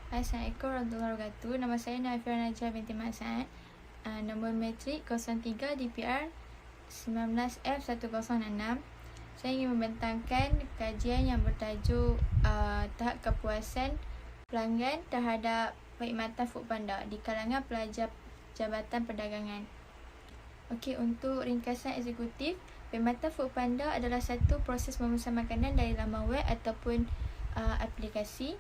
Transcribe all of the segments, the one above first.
Assalamualaikum warahmatullahi wabarakatuh. Nama saya Nafira Najah binti Mat Saad. Nombor metrik 03 DPR 19F1066. Saya ingin membentangkan kajian yang bertajuk tahap kepuasan pelanggan terhadap perkhidmatan Foodpanda di kalangan pelajar Jabatan Perdagangan. Okey, untuk ringkasan eksekutif, perkhidmatan Foodpanda adalah satu proses memesan makanan dari laman web ataupun aplikasi.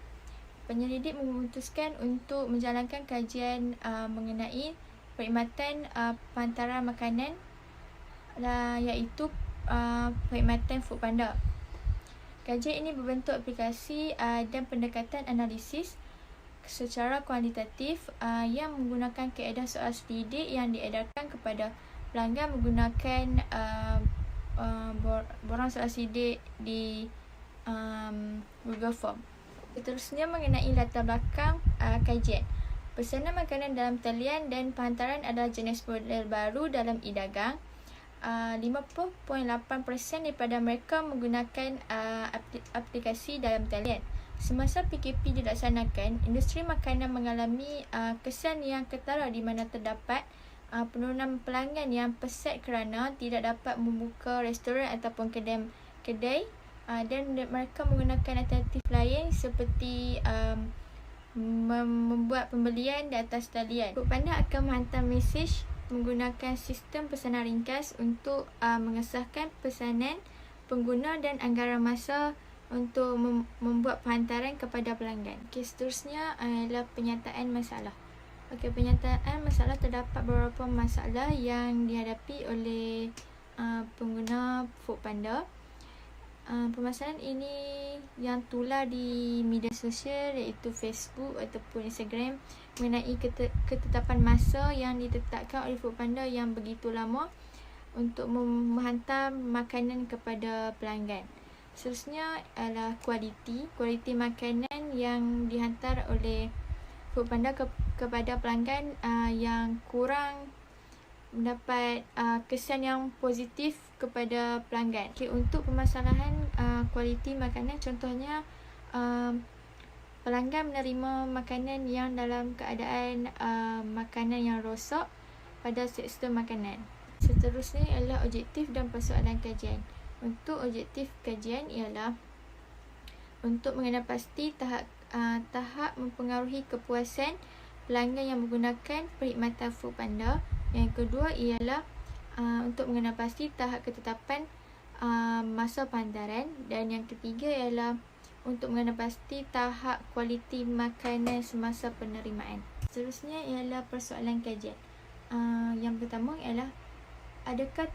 Penyelidik memutuskan untuk menjalankan kajian mengenai perkhidmatan penghantaran makanan iaitu perkhidmatan Foodpanda. Kajian ini berbentuk aplikasi dan pendekatan analisis secara kualitatif yang menggunakan kaedah soal selidik yang diedarkan kepada pelanggan menggunakan borang soal selidik di Google Form. Seterusnya mengenai latar belakang kajian. Pesanan makanan dalam talian dan penghantaran adalah jenis model baru dalam e-dagang. 50.8% daripada mereka menggunakan aplikasi dalam talian. Semasa PKP dilaksanakan, industri makanan mengalami kesan yang ketara di mana terdapat penurunan pelanggan yang pesat kerana tidak dapat membuka restoran ataupun kedai dan mereka menggunakan alternatif lain seperti membuat pembelian di atas talian. Foodpanda akan menghantar mesej menggunakan sistem pesanan ringkas untuk mengesahkan pesanan pengguna dan anggaran masa untuk membuat penghantaran kepada pelanggan. Okey, seterusnya adalah penyataan masalah. Okey, penyataan masalah, terdapat beberapa masalah yang dihadapi oleh pengguna Foodpanda. Permasalahan ini yang tular di media sosial iaitu Facebook ataupun Instagram mengenai ketetapan masa yang ditetapkan oleh Foodpanda yang begitu lama untuk menghantar makanan kepada pelanggan. Seterusnya adalah kualiti makanan yang dihantar oleh Foodpanda kepada pelanggan yang kurang mendapat kesan yang positif kepada pelanggan. Okay, untuk permasalahan kualiti makanan, contohnya pelanggan menerima makanan yang dalam keadaan makanan yang rosak pada sistem makanan. Seterusnya ialah objektif dan persoalan kajian. Untuk objektif kajian ialah untuk mengenal pasti tahap mempengaruhi kepuasan pelanggan yang menggunakan perkhidmatan Foodpanda. Yang kedua ialah untuk mengenal pasti tahap ketetapan masa penghantaran, dan yang ketiga ialah untuk mengenal pasti tahap kualiti makanan semasa penerimaan. Seterusnya ialah persoalan kajian. Yang pertama ialah adakah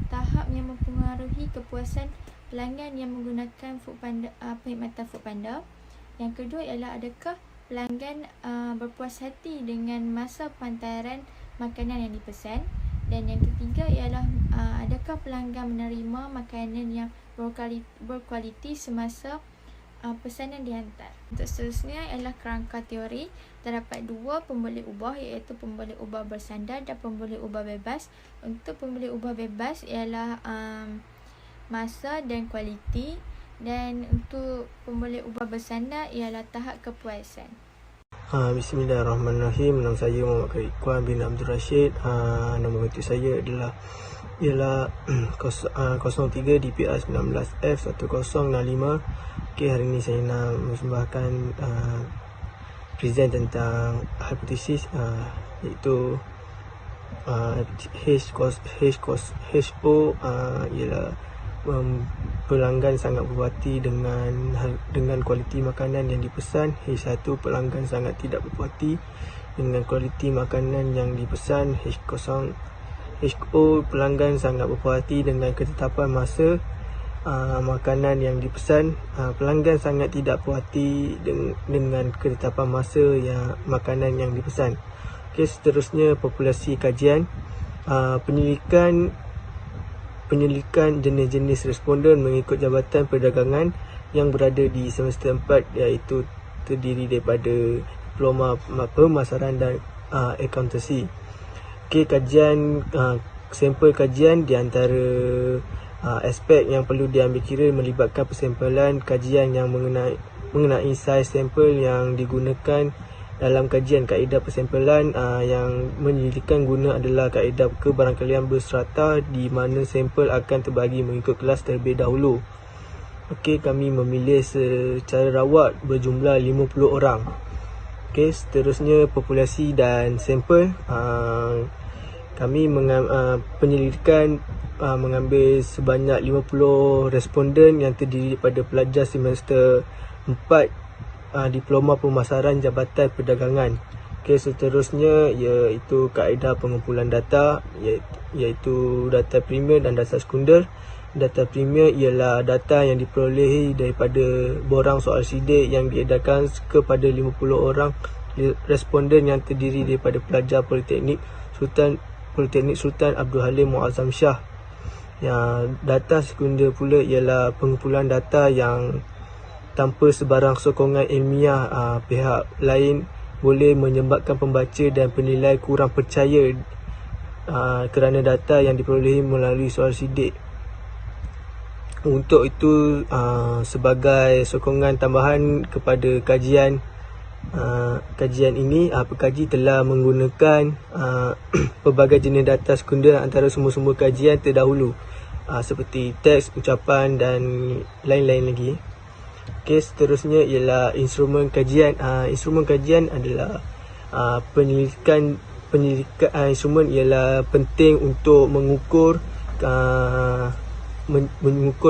tahap yang mempengaruhi kepuasan pelanggan yang menggunakan perkhidmatan Foodpanda. Yang kedua ialah adakah pelanggan berpuas hati dengan masa penghantaran makanan yang dipesan. Dan yang ketiga ialah adakah pelanggan menerima makanan yang berkualiti semasa pesanan dihantar. Untuk seterusnya ialah kerangka teori. Terdapat dua pemboleh ubah iaitu pemboleh ubah bersandar dan pemboleh ubah bebas. Untuk pemboleh ubah bebas ialah masa dan kualiti, dan untuk pemboleh ubah bersandar ialah tahap kepuasan. Bismillahirrahmanirrahim. Nama saya Muhammad Karikwan bin Abdul Rashid. Nombor metrik saya ialah 03 DPR 19F1065. Okey, hari ini saya nak mempersembahkan present tentang hipotesis iaitu HO ialah pelanggan sangat berpuas dengan kualiti makanan yang dipesan. H1, pelanggan sangat tidak berpuas dengan kualiti makanan yang dipesan. HO, pelanggan sangat berpuas dengan ketetapan masa makanan yang dipesan. Pelanggan sangat tidak puas dengan ketetapan masa makanan yang dipesan. Okey, seterusnya populasi kajian. Penyelidikan jenis-jenis responden mengikut Jabatan Perdagangan yang berada di semester 4, iaitu terdiri daripada diploma pemasaran dan akuntansi. Okey, sampel kajian di antara aspek yang perlu diambil kira melibatkan persampalan kajian yang mengenai mengenai saiz sampel yang digunakan dalam kajian kaedah persampelan. Yang menyelidikan guna adalah kaedah kebarangkalian berserata di mana sampel akan terbagi mengikut kelas terlebih dahulu. Okey, kami memilih secara rawat berjumlah 50 orang. Okey, seterusnya populasi dan sampel. Kami penyelidikan mengambil sebanyak 50 responden yang terdiri daripada pelajar semester 4 Diploma Pemasaran Jabatan Perdagangan. Okey, seterusnya iaitu kaedah pengumpulan data, iaitu data primer dan data sekunder. Data primer ialah data yang diperolehi daripada borang soal sidik yang diedarkan kepada 50 orang responden yang terdiri daripada pelajar Politeknik Sultan Abdul Halim Muazzam Shah. Yang data sekunder pula ialah pengumpulan data yang tanpa sebarang sokongan ilmiah. Pihak lain boleh menyebabkan pembaca dan penilai kurang percaya kerana data yang diperolehi melalui soal sidik. Untuk itu, sebagai sokongan tambahan kepada kajian ini, pekaji telah menggunakan pelbagai jenis data sekunder antara sumber-sumber kajian terdahulu, seperti teks, ucapan dan lain-lain lagi. Okey, seterusnya ialah instrumen kajian. Instrumen kajian adalah penyelidikan. Instrumen ialah penting untuk mengukur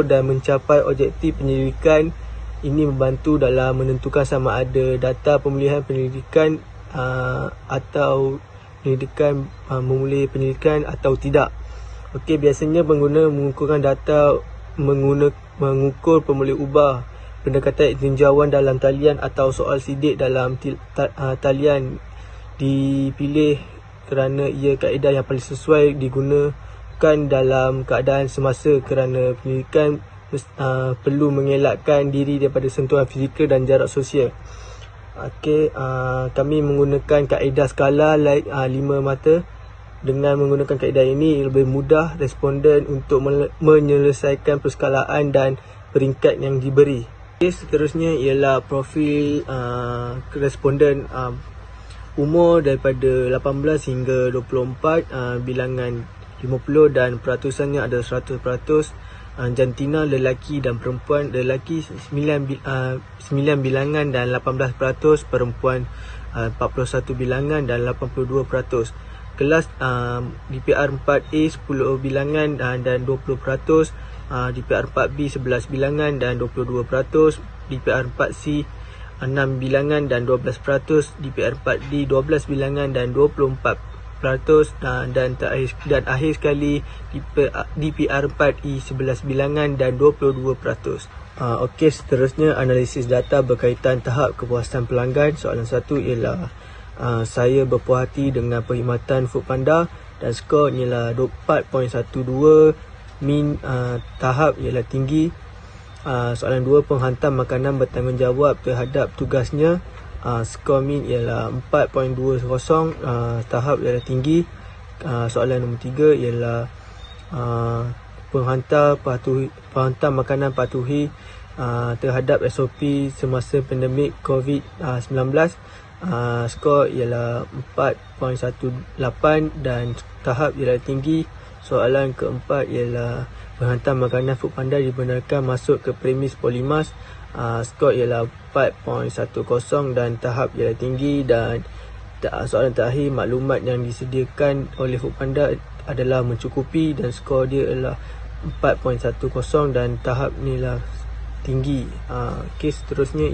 dan mencapai objektif penyelidikan. Ini membantu dalam menentukan sama ada data pemulihan penyelidikan atau penyelidikan memulih penyelidikan atau tidak. Okey, biasanya pengguna mengukurkan data mengukur pemulih ubah, pendekatan tinjauan dalam talian atau soal sidik dalam talian dipilih kerana ia kaedah yang paling sesuai digunakan dalam keadaan semasa kerana penyelidikan perlu mengelakkan diri daripada sentuhan fizikal dan jarak sosial. Okey, kami menggunakan kaedah skala 5 mata. Dengan menggunakan kaedah ini lebih mudah responden untuk menyelesaikan perskalaan dan peringkat yang diberi. Seterusnya ialah profil responden. Umur daripada 18 hingga 24, bilangan 50 dan peratusannya adalah 100%. Jantina lelaki dan perempuan. Lelaki 9 bilangan dan 18%, perempuan 41 bilangan dan 82%. Kelas DPR 4A 10 bilangan dan 20%. DPR 4B 11 bilangan dan 22%, DPR 4C 6 bilangan dan 12%, DPR 4D 12 bilangan dan 24%, dan akhir sekali DPR 4E 11 bilangan dan 22%. Okey, seterusnya analisis data berkaitan tahap kepuasan pelanggan. Soalan 1 ialah saya berpuas hati dengan perkhidmatan Foodpanda dan skor ialah 4.12. Min tahap ialah tinggi. Soalan 2, penghantar makanan bertanggungjawab terhadap tugasnya. Skor min ialah 4.20. Tahap ialah tinggi. Soalan nombor 3 ialah penghantar makanan patuhi terhadap SOP semasa pandemik COVID-19. Skor ialah 4.18 dan tahap ialah tinggi. Soalan keempat ialah penghantar makanan Foodpanda dibenarkan masuk ke premis Polimas. Skor ialah 4.10 dan tahap ialah tinggi. Dan soalan terakhir, maklumat yang disediakan oleh Foodpanda adalah mencukupi dan skor dia adalah 4.10 dan tahap ni lah tinggi. Kes seterusnya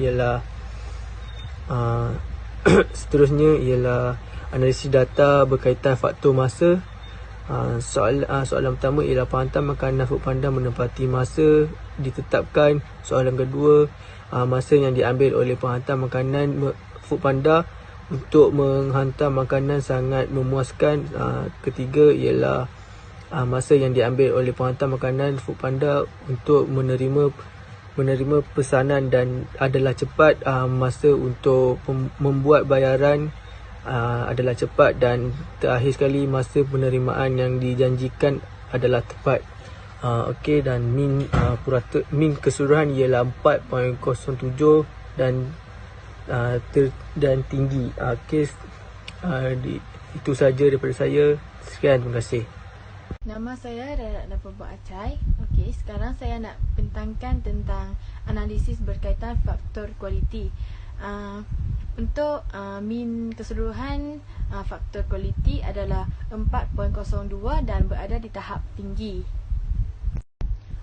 ialah analisis data berkaitan faktor masa. Soalan pertama ialah penghantar makanan Foodpanda menepati masa ditetapkan. Soalan kedua, masa yang diambil oleh penghantar makanan Foodpanda untuk menghantar makanan sangat memuaskan. Ketiga ialah masa yang diambil oleh penghantar makanan Foodpanda untuk menerima pesanan dan adalah cepat. Masa untuk membuat bayaran adalah cepat, dan terakhir sekali masa penerimaan yang dijanjikan adalah tepat. Okey, dan min keseluruhan ialah 4.07 dan dan tinggi. Kes itu saja daripada saya. Sekian, terima kasih. Nama saya Ratna Purbah Acai. Okey, sekarang saya nak bentangkan tentang analisis berkaitan faktor kualiti. Untuk min keseluruhan faktor kualiti adalah 4.02 dan berada di tahap tinggi.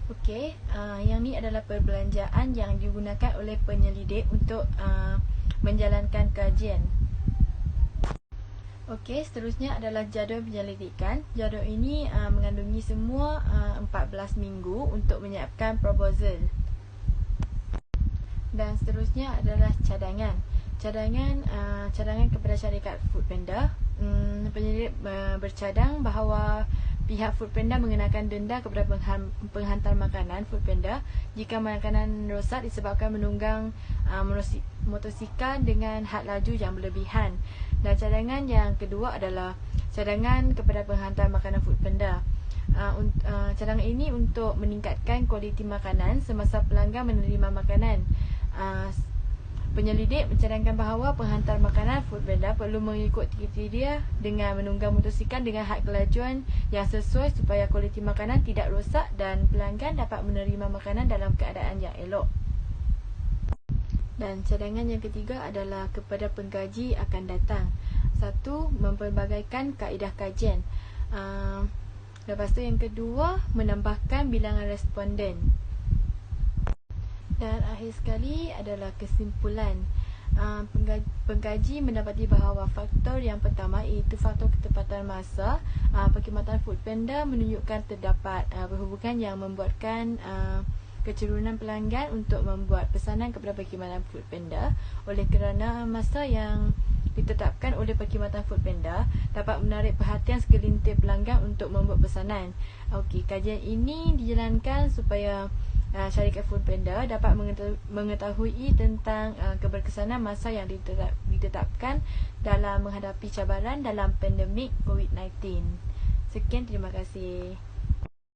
Okey, yang ni adalah perbelanjaan yang digunakan oleh penyelidik untuk menjalankan kajian. Okey, seterusnya adalah jadual penyelidikan. Jadual ini mengandungi semua 14 minggu untuk menyiapkan proposal. Dan seterusnya adalah cadangan. Cadangan kepada syarikat Foodpanda. Penyelidik bercadang bahawa pihak Foodpanda mengenakan denda kepada penghantar makanan Foodpanda jika makanan rosak disebabkan menunggang motosikal dengan had laju yang berlebihan. Dan cadangan yang kedua adalah cadangan kepada penghantar makanan Foodpanda. Cadangan ini untuk meningkatkan kualiti makanan semasa pelanggan menerima makanan. Penyelidik mencadangkan bahawa penghantar makanan Foodpanda perlu mengikut kriteria dengan menunggang motosikal dengan had kelajuan yang sesuai supaya kualiti makanan tidak rosak dan pelanggan dapat menerima makanan dalam keadaan yang elok. Dan cadangan yang ketiga adalah kepada pengkaji akan datang. 1. Mempelbagaikan kaedah kajian. Lepas tu yang kedua, menambahkan bilangan responden. Dan akhir sekali adalah kesimpulan. Pengkaji mendapati bahawa faktor yang pertama iaitu faktor ketepatan masa. Perkhidmatan Foodpanda menunjukkan terdapat perhubungan yang membuatkan kecenderungan pelanggan untuk membuat pesanan kepada perkhidmatan Foodpanda oleh kerana masa yang ditetapkan oleh perkhidmatan Foodpanda dapat menarik perhatian segelintir pelanggan untuk membuat pesanan. Okey, kajian ini dijalankan supaya syarikat Foodpanda dapat mengetahui tentang keberkesanan masa yang ditetapkan dalam menghadapi cabaran dalam pandemik COVID-19. Sekian, terima kasih.